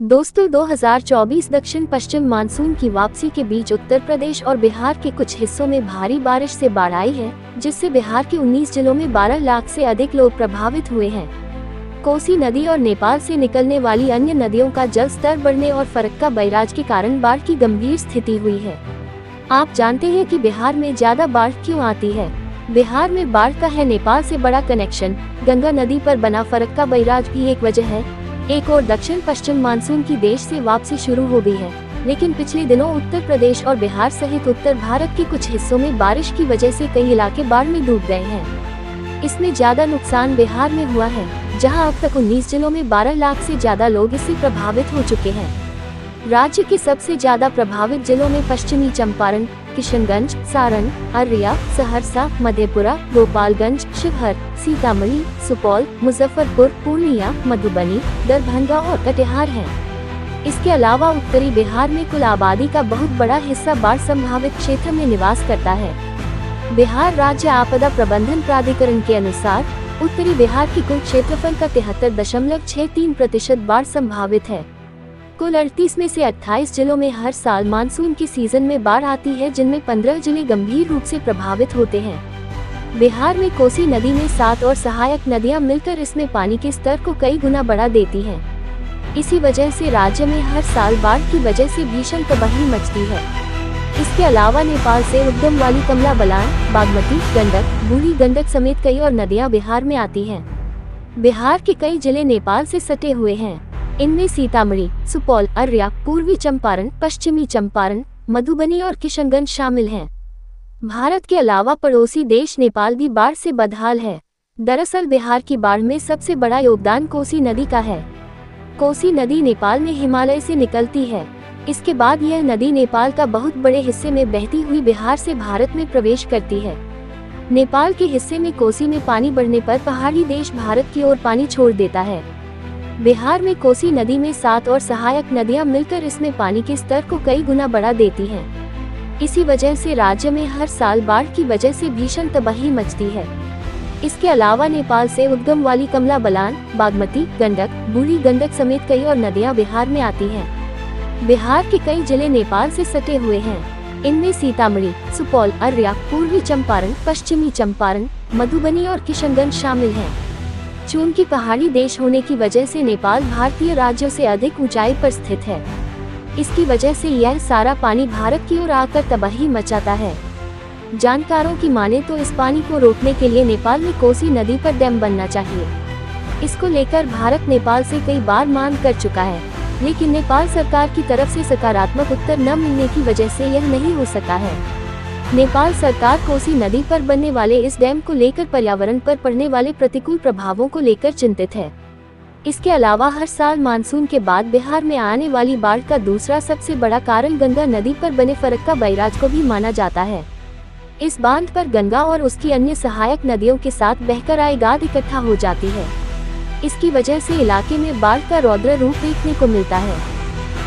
दोस्तों 2024 दक्षिण पश्चिम मानसून की वापसी के बीच उत्तर प्रदेश और बिहार के कुछ हिस्सों में भारी बारिश से बाढ़ आई है, जिससे बिहार के 19 जिलों में 12 लाख से अधिक लोग प्रभावित हुए हैं। कोसी नदी और नेपाल से निकलने वाली अन्य नदियों का जल स्तर बढ़ने और फरक्का बैराज के कारण बाढ़ की गंभीर स्थिति हुई है। आप जानते हैं कि बिहार में ज्यादा बाढ़ क्यों आती है? बिहार में बाढ़ का है नेपाल से बड़ा कनेक्शन। गंगा नदी पर बना फरक्का बैराज भी एक वजह है। एक और दक्षिण पश्चिम मानसून की देश से वापसी शुरू हो गई है, लेकिन पिछले दिनों उत्तर प्रदेश और बिहार सहित उत्तर भारत के कुछ हिस्सों में बारिश की वजह से कई इलाके बाढ़ में डूब गए हैं। इसमें ज्यादा नुकसान बिहार में हुआ है, जहां अब तक 19 जिलों में 12 लाख से ज्यादा लोग इससे प्रभावित हो चुके हैं। राज्य के सबसे ज्यादा प्रभावित जिलों में पश्चिमी चंपारण, किशनगंज, सारण, अररिया, सहरसा, मधेपुरा, गोपालगंज, शिवहर, सीतामढ़ी, सुपौल, मुजफ्फरपुर, पूर्णिया, मधुबनी, दरभंगा और कटिहार हैं। इसके अलावा उत्तरी बिहार में कुल आबादी का बहुत बड़ा हिस्सा बाढ़ संभावित क्षेत्र में निवास करता है। बिहार राज्य आपदा प्रबंधन प्राधिकरण के अनुसार उत्तरी बिहार की कुल क्षेत्रफल का 73.63% बाढ़ संभावित है। कुल 38 में से 28 जिलों में हर साल मानसून के सीजन में बाढ़ आती है, जिनमें 15 जिले गंभीर रूप से प्रभावित होते हैं। बिहार में कोसी नदी में 7 और सहायक नदियां मिलकर इसमें पानी के स्तर को कई गुना बढ़ा देती हैं। इसी वजह से राज्य में हर साल बाढ़ की वजह से भीषण तबाही मचती है। इसके अलावा नेपाल से उद्गम वाली कमला बलान, बागमती, गंडक, बूढ़ी गंडक समेत कई और नदियां बिहार में आती हैं। बिहार के कई जिले नेपाल से सटे हुए हैं। इनमें सीतामढ़ी, सुपौल, अररिया, पूर्वी चंपारण, पश्चिमी चंपारण, मधुबनी और किशनगंज शामिल हैं। भारत के अलावा पड़ोसी देश नेपाल भी बाढ़ से बदहाल है। दरअसल बिहार की बाढ़ में सबसे बड़ा योगदान कोसी नदी का है। कोसी नदी नेपाल में हिमालय से निकलती है। इसके बाद यह नदी नेपाल का बहुत बड़े हिस्से में बहती हुई बिहार से भारत में प्रवेश करती है। नेपाल के हिस्से में कोसी में पानी बढ़ने पर पहाड़ी देश भारत की ओर पानी छोड़ देता है। बिहार में कोसी नदी में 7 और सहायक नदियां मिलकर इसमें पानी के स्तर को कई गुना बढ़ा देती हैं। इसी वजह से राज्य में हर साल बाढ़ की वजह से भीषण तबाही मचती है। इसके अलावा नेपाल से उद्गम वाली कमला बलान, बागमती, गंडक, बूढ़ी गंडक समेत कई और नदियां बिहार में आती हैं। बिहार के कई जिले नेपाल से सटे हुए हैं। इनमें सीतामढ़ी, सुपौल, अररिया, पूर्वी चंपारण, पश्चिमी चंपारण, मधुबनी और किशनगंज शामिल हैं। चूंकि पहाड़ी देश होने की वजह से नेपाल भारतीय राज्यों से अधिक ऊंचाई पर स्थित है। इसकी वजह से यह सारा पानी भारत की ओर आकर तबाही मचाता है। जानकारों की माने तो इस पानी को रोकने के लिए नेपाल में कोसी नदी पर डैम बनना चाहिए। इसको लेकर भारत नेपाल से कई बार मांग कर चुका है, लेकिन नेपाल सरकार की तरफ से सकारात्मक उत्तर न मिलने की वजह से यह नहीं हो सका है। नेपाल सरकार कोसी नदी पर बनने वाले इस डैम को लेकर पर्यावरण पर पड़ने वाले प्रतिकूल प्रभावों को लेकर चिंतित है। इसके अलावा हर साल मानसून के बाद बिहार में आने वाली बाढ़ का दूसरा सबसे बड़ा कारण गंगा नदी पर बने फरक्का बैराज को भी माना जाता है। इस बांध पर गंगा और उसकी अन्य सहायक नदियों के साथ बहकर आए गाद इकट्ठा हो जाती है। इसकी वजह से इलाके में बाढ़ का रौद्र रूप देखने को मिलता है।